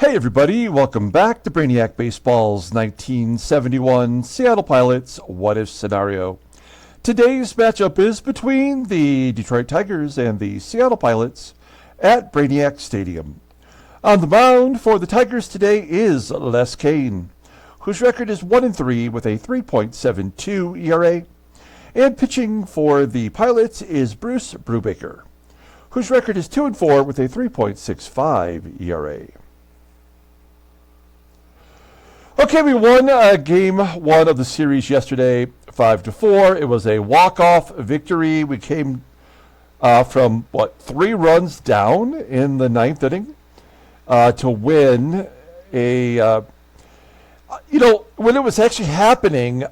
Hey everybody, welcome back to Brainiac Baseball's 1971 Seattle Pilots What If Scenario. Today's matchup is between the Detroit Tigers and the Seattle Pilots at Brainiac Stadium. On the mound for the Tigers today is Les Cain, whose record is 1-3 with a 3.72 ERA. And pitching for the Pilots is Bruce Brubaker, whose record is 2-4 with a 3.65 ERA. Okay, we won game one of the series yesterday, 5-4. It was a walk-off victory. We came from, 3 runs down in the ninth inning to win a, when it was actually happening,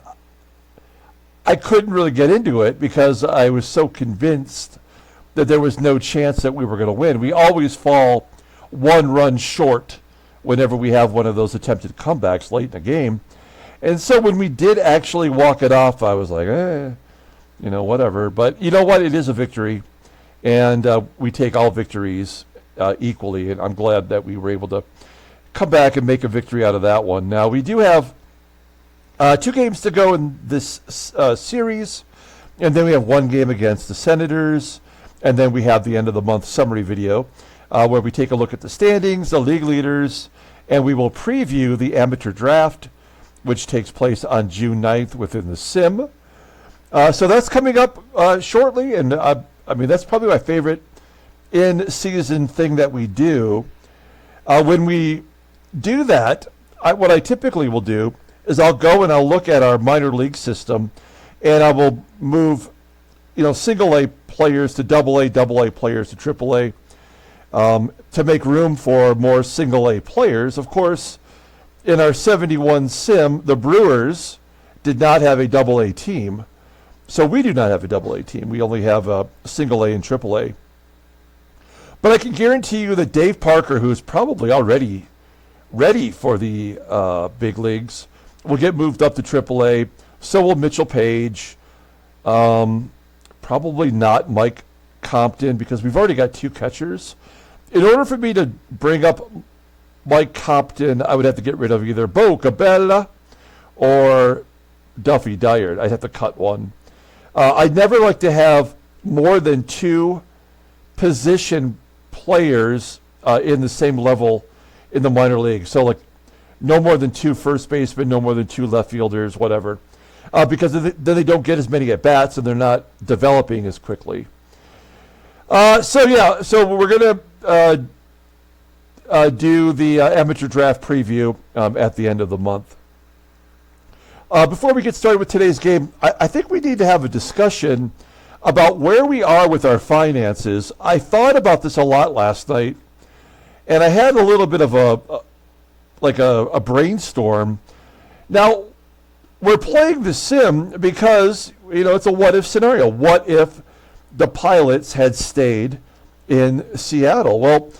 I couldn't really get into it because I was so convinced that there was no chance that we were going to win. We always fall 1 run short whenever we have one of those attempted comebacks late in the game. And so when we did actually walk it off, I was like, whatever. But you know what? It is a victory, and we take all victories equally, and I'm glad that we were able to come back and make a victory out of that one. Now, we do have 2 games to go in this series, and then we have 1 game against the Senators, and then we have the end of the month summary video where we take a look at the standings, the league leaders, and we will preview the amateur draft, which takes place on June 9th within the sim. So that's coming up shortly, and that's probably my favorite in-season thing that we do. When we do that, what I typically will do is I'll go and I'll look at our minor league system, and I will move, single A players to double A players to triple A, to make room for more single A players. Of course, in our 71 sim, the Brewers did not have a double A team, so we do not have a double A team. We only have a single A and triple A. But I can guarantee you that Dave Parker, who is probably already ready for the big leagues, will get moved up to AAA. So will Mitchell Page. Probably not Mike Compton, because we've already got 2 catchers. In order for me to bring up Mike Compton, I would have to get rid of either Bo Cabela or Duffy Dyer. I'd have to cut one. I'd never like to have more than 2 position players in the same level in the minor league. So, no more than 2 first basemen, no more than 2 left fielders, whatever. Because then they don't get as many at-bats and they're not developing as quickly. So we're going to do the amateur draft preview at the end of the month. Before we get started with today's game, I think we need to have a discussion about where we are with our finances. I thought about this a lot last night, and I had a little bit of a brainstorm. Now, we're playing the sim because, it's a what-if scenario. What if the Pilots had stayed in Seattle? Well,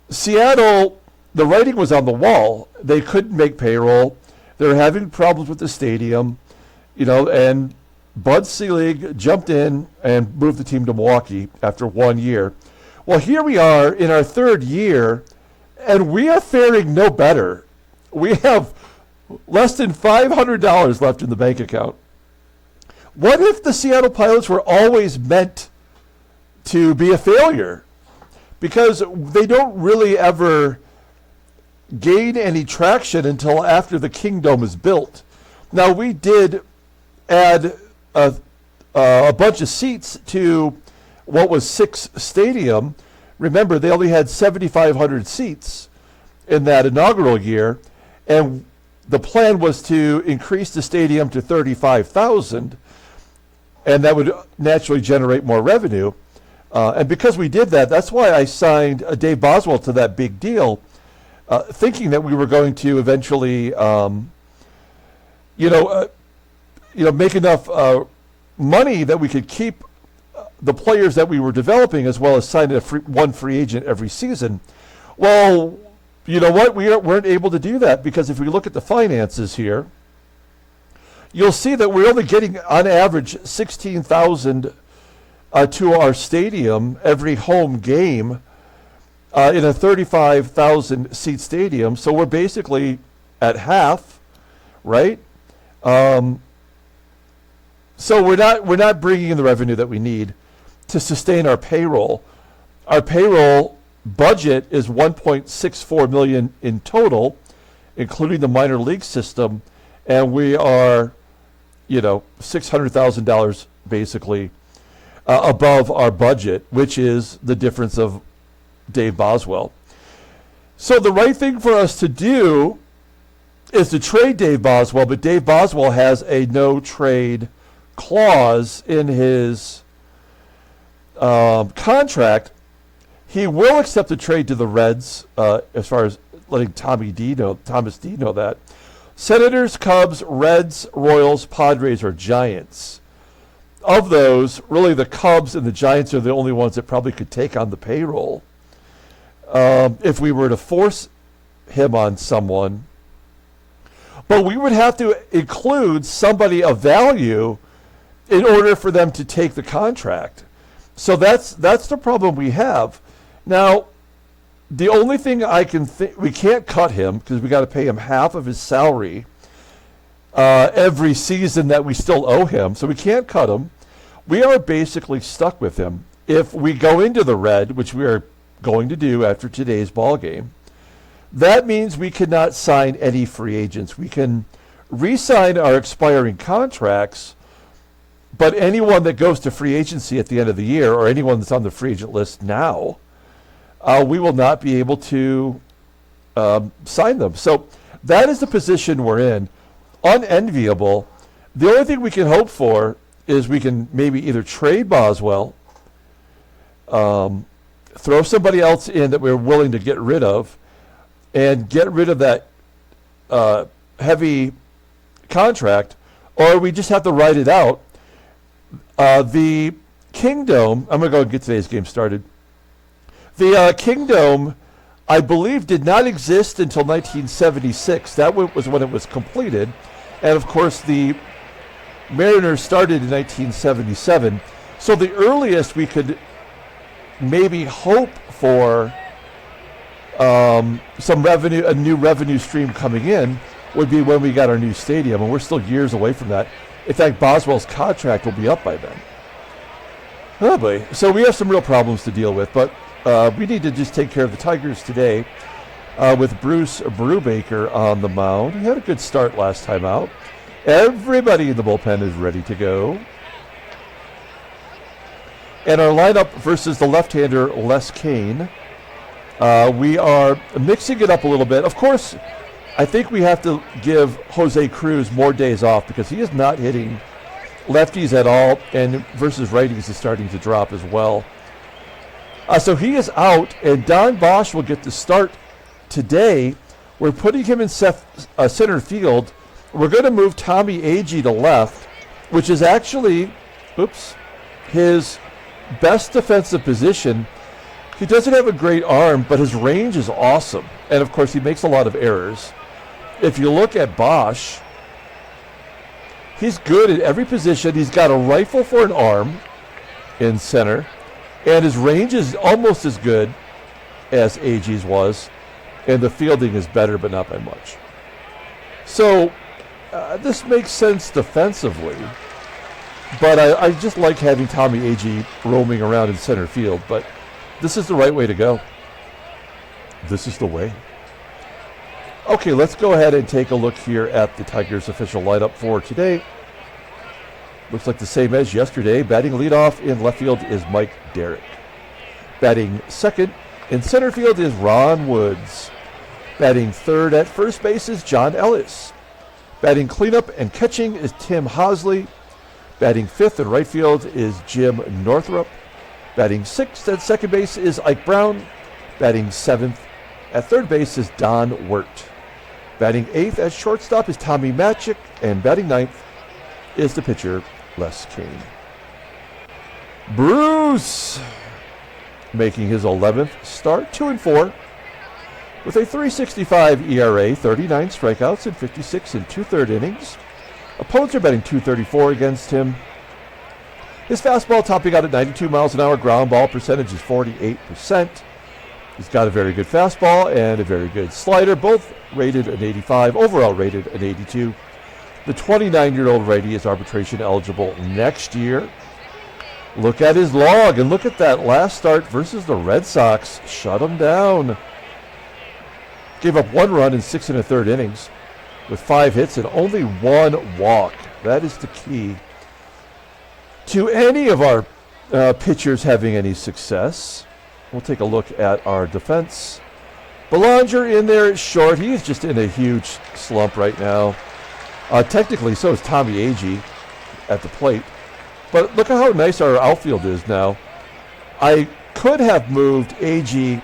Seattle, the writing was on the wall. They couldn't make payroll. They were having problems with the stadium, and Bud Selig jumped in and moved the team to Milwaukee after 1 year. Well, here we are in our 3rd year, and we are faring no better. We have less than $500 left in the bank account. What if the Seattle Pilots were always meant to be a failure? Because they don't really ever gain any traction until after the Kingdome is built. Now, we did add a bunch of seats to what was 6 Stadium. Remember, they only had 7,500 seats in that inaugural year, and the plan was to increase the stadium to 35,000, and that would naturally generate more revenue. And because we did that, that's why I signed Dave Boswell to that big deal, thinking that we were going to eventually, make enough money that we could keep the players that we were developing, as well as sign one free agent every season. Well, you know what? We weren't able to do that, because if we look at the finances here, you'll see that we're only getting, on average, $16,000 to our stadium every home game. in a 35,000 seat stadium. So we're basically at half, right? So we're not bringing in the revenue that we need to sustain our payroll. Our payroll budget is $1.64 million in total, including the minor league system, and we are, $600,000 basically above our budget, which is the difference of Dave Boswell. So the right thing for us to do is to trade Dave Boswell, but Dave Boswell has a no trade clause in his contract. He will accept a trade to the Reds, as far as letting Thomas D know that. Senators, Cubs, Reds, Royals, Padres, or Giants. Of those, really the Cubs and the Giants are the only ones that probably could take on the payroll. If we were to force him on someone. But we would have to include somebody of value in order for them to take the contract. So that's the problem we have. Now, the only thing I can think, we can't cut him because we got to pay him half of his salary every season that we still owe him. So we can't cut him. We are basically stuck with him. If we go into the red, which we are going to do after today's ball game, that means we cannot sign any free agents. We can re-sign our expiring contracts, but anyone that goes to free agency at the end of the year, or anyone that's on the free agent list now, we will not be able to sign them. So that is the position we're in. Unenviable. The only thing we can hope for is we can maybe either trade Boswell, throw somebody else in that we're willing to get rid of, and get rid of that heavy contract, or we just have to write it out. The Kingdom, I'm going to go and get today's game started. The Kingdom, I believe, did not exist until 1976. That was when it was completed. And, of course, the Mariners started in 1977. So the earliest we could maybe hope for some revenue, a new revenue stream coming in, would be when we got our new stadium. And we're still years away from that. In fact, Boswell's contract will be up by then. Oh boy. So we have some real problems to deal with, but we need to just take care of the Tigers today with Bruce Brubaker on the mound. He had a good start last time out. Everybody in the bullpen is ready to go. And our lineup versus the left-hander, Les Cain. We are mixing it up a little bit. Of course, I think we have to give Jose Cruz more days off because he is not hitting lefties at all, and versus righties is starting to drop as well. So he is out, and Don Bosch will get the start today. We're putting him in center field. We're going to move Tommie AGEE to left, which is actually, his best defensive position. He doesn't have a great arm, but his range is awesome. And, of course, he makes a lot of errors. If you look at Bosch, he's good at every position. He's got a rifle for an arm in center, and his range is almost as good as AGEE's was, and the fielding is better, but not by much. So this makes sense defensively, but I just like having Tommie AGEE roaming around in center field, but this is the right way to go. This is the way. Okay, let's go ahead and take a look here at the Tigers' official lineup for today. Looks like the same as yesterday. Batting leadoff in left field is Mike Derrick. Batting second in center field is Ron Woods. Batting third at first base is John Ellis. Batting cleanup and catching is Tim Hosley. Batting fifth in right field is Jim Northrup. Batting sixth at second base is Ike Brown. Batting seventh at third base is Don WERT. Batting eighth at shortstop is Tommy Matchick. And batting ninth is the pitcher, Les Cain. Bruce making his 11th start, 2-4, with a 3.65 ERA, 39 strikeouts, and 56 and two-third innings. Opponents are batting .234 against him. His fastball topping out at 92 miles an hour. Ground ball percentage is 48%. He's got a very good fastball and a very good slider, both rated an 85, overall rated an 82. The 29-year-old righty is arbitration eligible next year. Look at his log, and look at that last start versus the Red Sox. Shut him down. Gave up 1 run in 6 1/3 innings with 5 hits and only 1 walk. That is the key to any of our pitchers having any success. We'll take a look at our defense. Belanger in there at short. He is just in a huge slump right now. Technically, so is Tommie AGEE at the plate. But look at how nice our outfield is now. I could have moved AGEE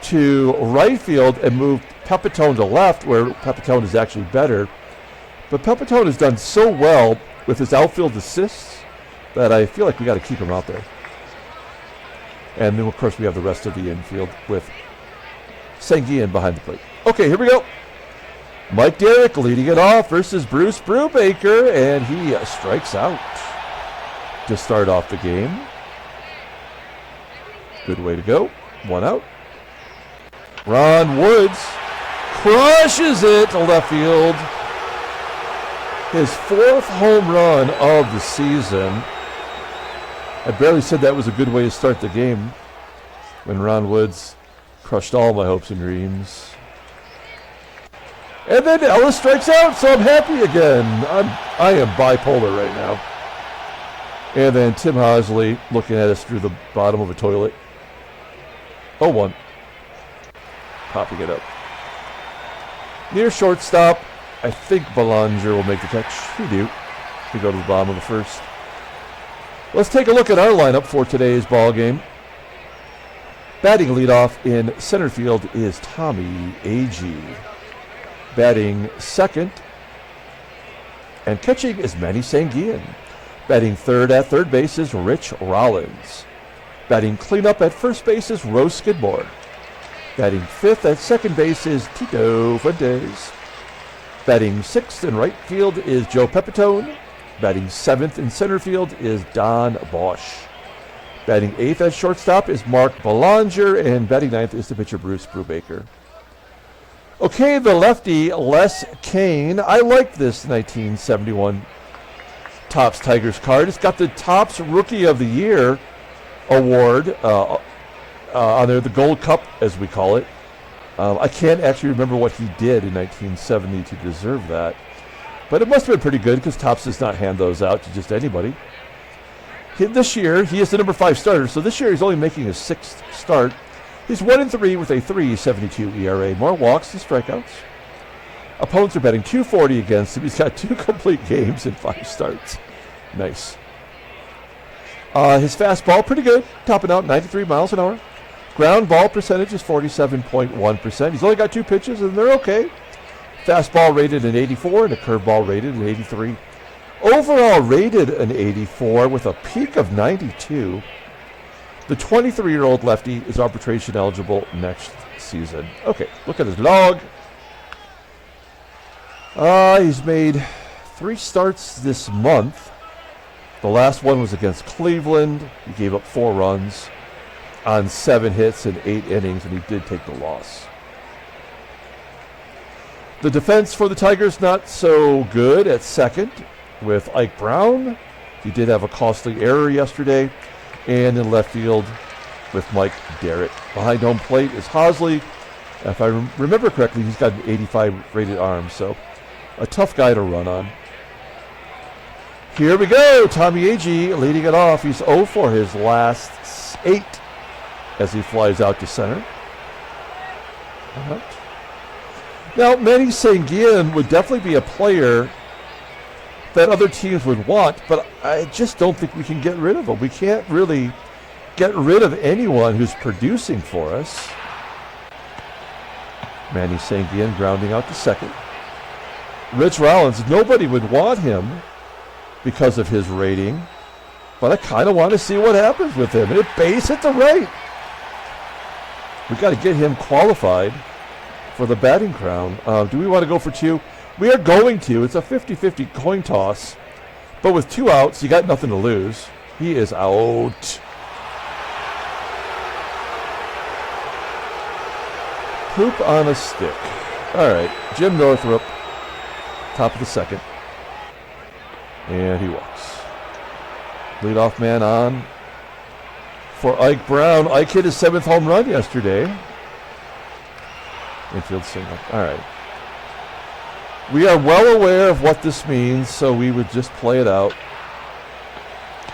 to right field and moved PEPITONE to left, where PEPITONE is actually better. But PEPITONE has done so well with his outfield assists that I feel like we got to keep him out there. And then, of course, we have the rest of the infield with SANGUILLEN behind the plate. Okay, here we go. Mike DERRICK leading it off versus Brubaker, and he strikes out to start off the game. Good way to go. 1 out. Ron Woods crushes it to left field. His 4th home run of the season. I barely said that was a good way to start the game when Ron Woods crushed all my hopes and dreams. And then ELLIS strikes out, so I'm happy again. I am bipolar right now. And then Tim HOSLEY looking at us through the bottom of a toilet. 0-1. Popping it up. Near shortstop, I think Belanger will make the catch. He do. We go to the bottom of the 1st. Let's take a look at our lineup for today's ball game. Batting leadoff in center field is Tommie AGEE. Batting second and catching is Manny. Batting third at third base is Rich Rollins. Batting cleanup at first base is Roe SKIDMORE. Batting 5th at second base is Tito FUENTES. Batting 6th in right field is Joe PEPITONE. Batting 7th in center field is Don BOSCH. Batting 8th at shortstop is Mark Belanger, and batting 9th is the pitcher Brubaker. Okay, the lefty Les Cain. I like this 1971 Topps Tigers card. It's got the Topps Rookie of the Year award on there, the Gold Cup as we call it. I can't actually remember what he did in 1970 to deserve that. But it must have been pretty good because Topps does not hand those out to just anybody. This year, he is the number 5 starter, so this year he's only making his 6th start. He's 1-3 with a 3.72 ERA. More walks than strikeouts. Opponents are betting .240 against him. He's got 2 complete games in 5 starts. Nice. His fastball, pretty good. Topping out 93 miles an hour. Ground ball percentage is 47.1%. He's only got 2 pitches, and they're okay. Fastball rated an 84 and a curveball rated an 83. Overall rated an 84 with a peak of 92. The 23-year-old lefty is arbitration eligible next season. Okay, look at his log. He's made 3 starts this month. The last one was against Cleveland. He gave up 4 runs on 7 hits in 8 innings, and he did take the loss. The defense for the Tigers not so good at second with Ike BROWN. He did have a costly error yesterday. And in left field with Mike DERRICK. Behind home plate is HOSLEY. If I remember correctly, he's got an 85 rated arm, so a tough guy to run on. Here we go. Tommie AGEE leading it off. He's 0 for his last 8 as he flies out to center. Now, Manny would definitely be a player that other teams would want, but I just don't think we can get rid of him. We can't really get rid of anyone who's producing for us. Manny grounding out to second. Rich Rollins, nobody would want him because of his rating, but I kind of want to see what happens with him. Hit base hit the right. We got to get him qualified for the batting crown. Do we want to go for 2? We are going to. It's a 50-50 coin toss. But with 2 outs, you got nothing to lose. He is out. Poop on a stick. All right, Jim Northrup, top of the second. And he walks. Leadoff man on for Ike Brown. Ike hit his 7th home run yesterday. Infield single. All right. We are well aware of what this means, so we would just play it out.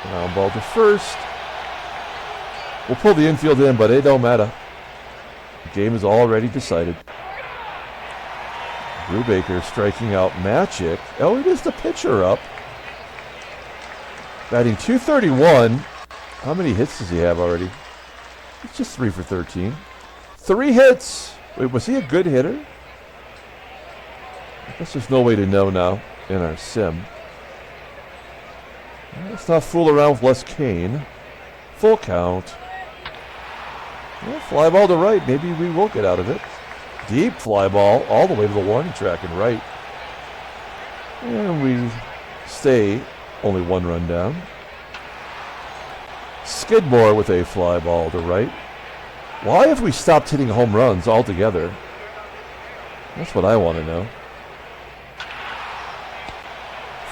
Ground ball to first. We'll pull the infield in, but it don't matter. The game is already decided. Brubaker striking out MATCHICK. Oh, it is the pitcher up. Batting .231. How many hits does he have already? It's just 3 for 13. 3 hits. Wait, was he a good hitter? I guess there's no way to know now in our sim. Let's not fool around with Les Cain. Full count. Yeah, fly ball to right. Maybe we will get out of it. Deep fly ball all the way to the warning track and right. And we stay only 1 run down. Skidmore with a fly ball to right. Why have we stopped hitting home runs altogether? That's what I want to know.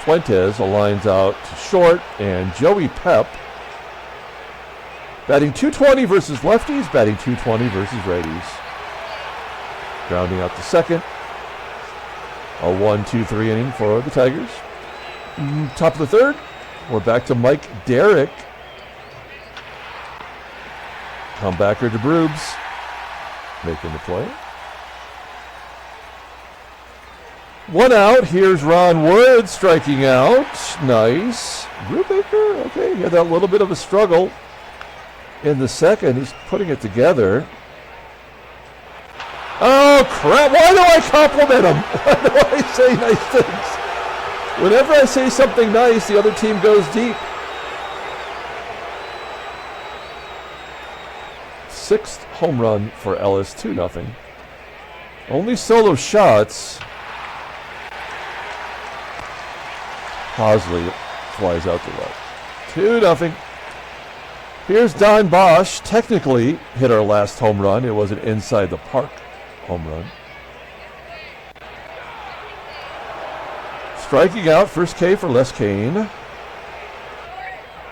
Fuentes aligns out to short, and Joey Pep batting .220 versus lefties, batting .220 versus righties. Grounding out to second. A 1-2-3 inning for the Tigers. Top of the third, we're back to Mike DERRICK. Comebacker to Brubs, making the play. 1 out. Here's Ron Wood striking out. Nice. Brubaker, okay, he had that little bit of a struggle in the second. He's putting it together. Oh, crap. Why do I compliment him? Why do I say nice things? Whenever I say something nice, the other team goes deep. 6th home run for Ellis, 2-0. Only solo shots. HOSLEY flies out to left. 2-0. Here's Don Bosch. Technically hit our last home run. It was an inside the park home run. Striking out, first K for Les Cain.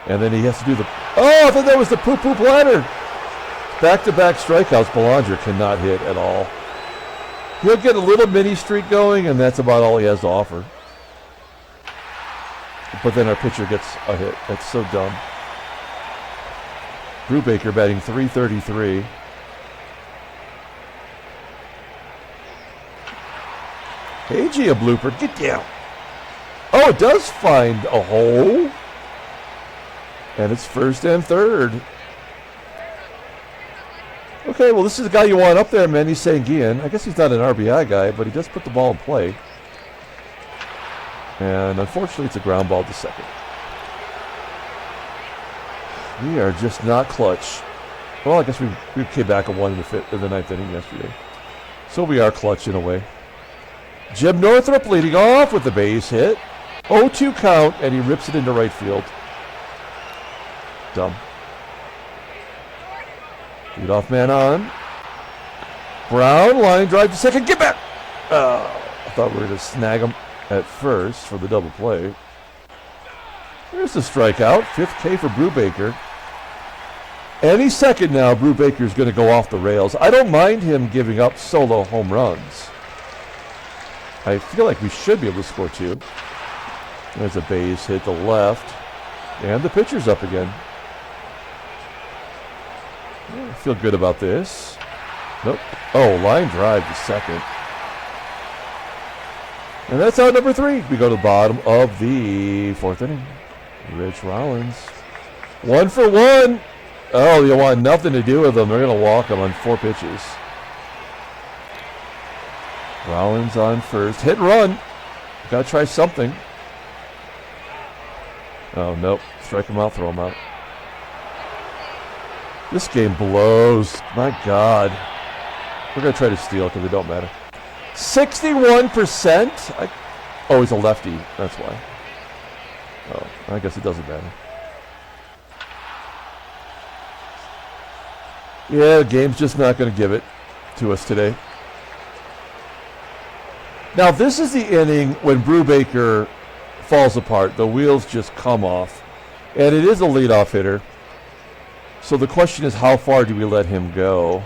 And then he has to do the... Oh, I thought that was the poop-poop ladder. Back-to-back strikeouts. Belanger cannot hit at all. He'll get a little mini streak going, and that's about all he has to offer. But then our pitcher gets a hit. That's so dumb. Brubaker batting .333. AGEE a blooper. Get down. Oh, it does find a hole. And it's first and third. Okay, well, this is the guy you want up there, Manny SANGUILLEN. I guess he's not an RBI guy, but he does put the ball in play. And unfortunately, it's a ground ball to second. We are just not clutch. Well, I guess we came back at 1 in the 9th inning yesterday. So we are clutch in a way. Jim Northrup leading off with the base hit. 0-2 count, and he rips it into right field. Dumb. Leadoff man on. Brown, line drive to second. Get back! I thought we were going to snag him at first for the double play. Here's the strikeout. 5th K for Brubaker. Any second now, Brubaker's going to go off the rails. I don't mind him giving up solo home runs. I feel like we should be able to score 2. There's a base hit to left. And the pitcher's up again. I feel good about this. Nope. Oh, line drive to second. And that's out number 3. We go to the bottom of the 4th inning. Rich Rollins. 1 for 1. Oh, you want nothing to do with them. They're going to walk him on 4 pitches. Rollins on first. Hit and run. Got to try something. Oh, nope. Strike him out, throw him out. This game blows. My God. We're going to try to steal because it don't matter. 61%. Oh, he's a lefty. That's why. Oh, I guess it doesn't matter. Yeah, the game's just not going to give it to us today. Now, this is the inning when Brubaker falls apart. The wheels just come off. And it is a leadoff hitter. So the question is, how far do we let him go?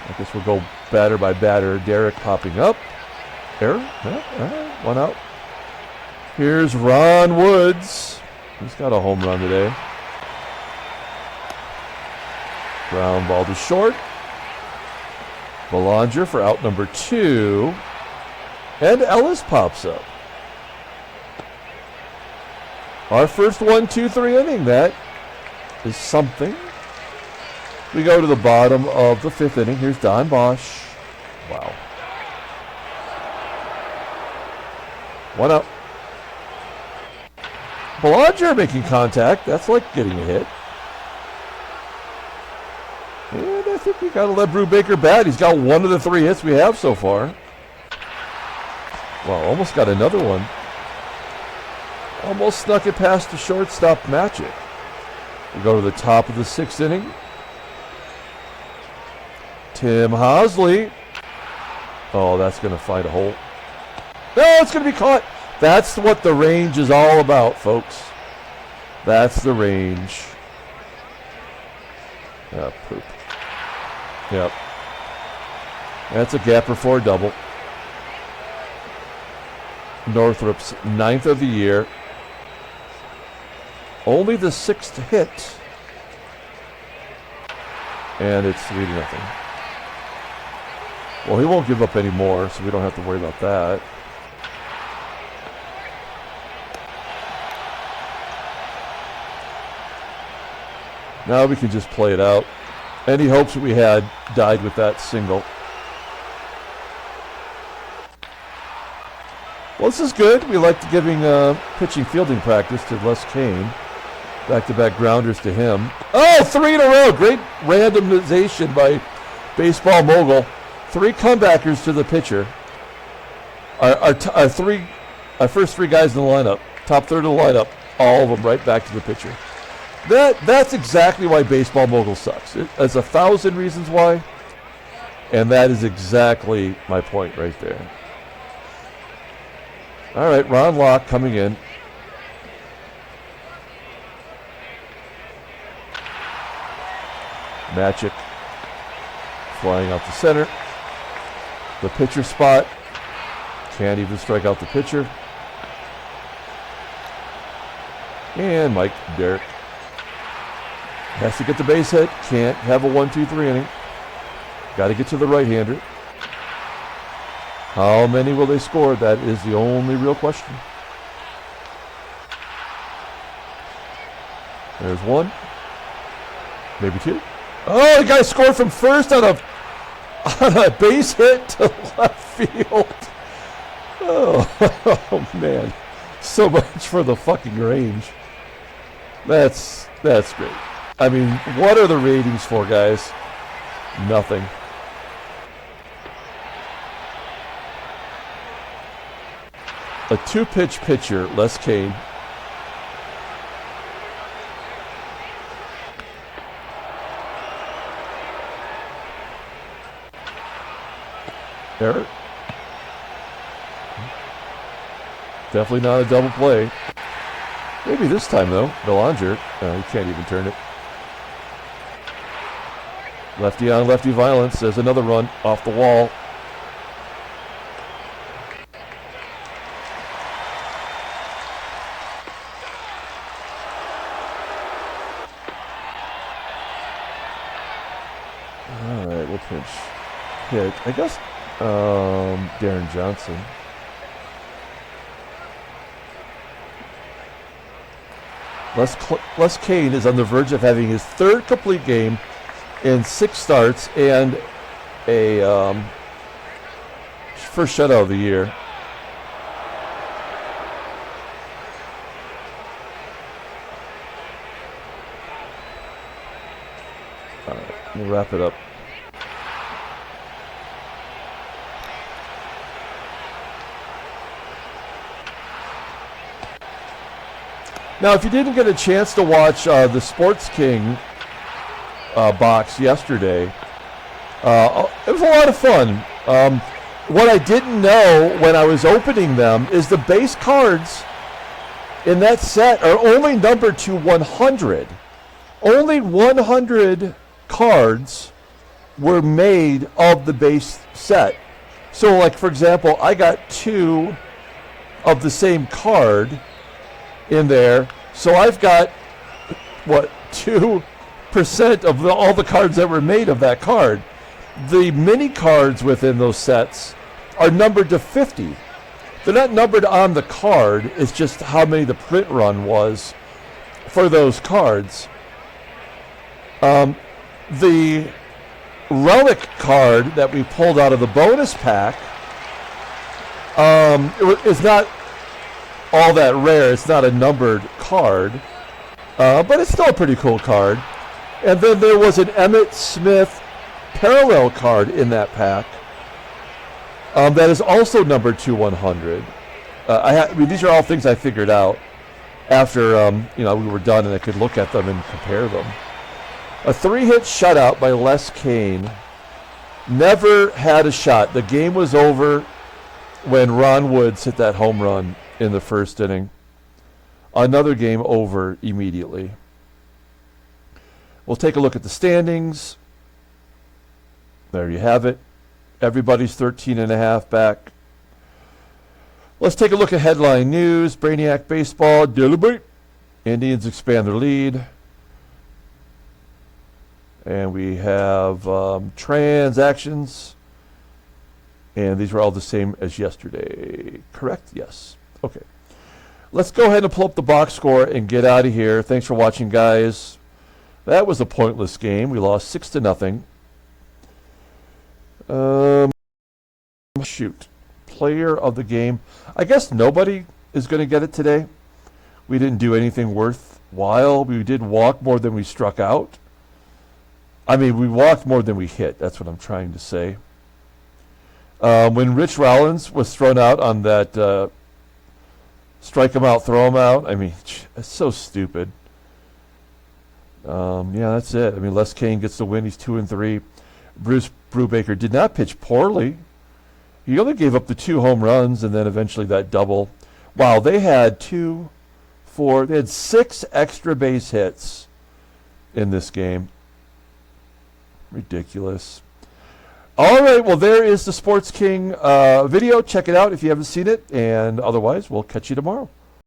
I guess we'll go batter by batter. Derrick popping up. Error? Yeah, all right, one out. Here's Ron Woods. He's got a home run today. Ground ball to short. Belanger for out number 2. And Ellis pops up. Our first 1-2-3 inning. That is something. We go to the bottom of the 5th inning. Here's Don Bosch. Wow. One out. Belanger making contact. That's like getting a hit. And I think we got to let Brubaker bat. He's got one of the 3 hits we have so far. Well, almost got another one. Almost snuck it past the shortstop, MATCHICK. We go to the top of the 6th inning. Tim HOSLEY. Oh, that's going to find a hole. No, it's going to be caught. That's what the range is all about, folks. That's the range. Ah, poop. Yep. That's a gapper for a double. Northrup's 9th of the year. Only the 6th hit. And it's 3-0. Well, he won't give up any more, so we don't have to worry about that. Now we can just play it out. Any hopes that we had died with that single. Well, this is good. We like giving pitching fielding practice to Les Cain. Back-to-back grounders to him. Oh, 3 in a row. Great randomization by Baseball Mogul. 3 comebackers to the pitcher. Our first 3 guys in the lineup, top third of the lineup, all of them right back to the pitcher. That's exactly why Baseball Mogul sucks. There's 1,000 reasons why, and that is exactly my point right there. All right, Ron Locke coming in. MATCHICK flying out to center. The pitcher spot. Can't even strike out the pitcher. And Mike Derrick has to get the base hit. Can't have a 1-2-3 inning. Got to get to the right-hander. How many will they score? That is the only real question. There's 1. Maybe 2. Oh, the guy scored from first on a base hit to left field. Oh, man. So much for the fucking range. That's great. I mean, what are the ratings for, guys? Nothing. A 2-pitch pitcher, Les Cain. Error. Definitely not a double play. Maybe this time, though. Belanger. He can't even turn it. Lefty on lefty violence. There's another run off the wall. All right, we'll pinch hit. I guess Darren Johnson. Les Cain is on the verge of having his 3rd complete game in 6 starts and a first shutout of the year. All right, we'll wrap it up. Now, if you didn't get a chance to watch the Sports King box yesterday, It was a lot of fun. What I didn't know when I was opening them is the base cards in that set are only numbered to 100. Only 100 cards were made of the base set. So, like, for example, I got 2 of the same card in there. So I've got, 2% of all the cards that were made of that card. The mini cards within those sets are numbered to 50. They're not numbered on the card. It's just how many the print run was for those cards. The relic card that we pulled out of the bonus pack is not all that rare. It's not a numbered card, but it's still a pretty cool card. And then there was an Emmitt Smith parallel card in that pack that is also numbered to 100. These are all things I figured out after we were done and I could look at them and compare them. A 3-hit shutout by Les Cain. Never had a shot. The game was over when Ron Woods hit that home run in the first inning. Another game over immediately. We'll take a look at the standings. There you have it. Everybody's 13.5 back. Let's take a look at headline news. Brainiac baseball. Indians expand their lead. And we have transactions. And these were all the same as yesterday. Correct? Yes. Okay. Let's go ahead and pull up the box score and get out of here. Thanks for watching, guys. That was a pointless game. We lost 6-0. Shoot. Player of the game. I guess nobody is going to get it today. We didn't do anything worthwhile. We did walk more than we struck out. I mean, we walked more than we hit. That's what I'm trying to say. When Rich Rollins was thrown out on that strike him out, throw him out, I mean, it's so stupid. Yeah, that's it. I mean, Les Cain gets the win. He's 2-3. Brubaker did not pitch poorly. He only gave up the 2 home runs and then eventually that double. Wow, they had 6 extra base hits in this game. Ridiculous. All right, well, there is the Sports King video. Check it out if you haven't seen it. And otherwise, we'll catch you tomorrow.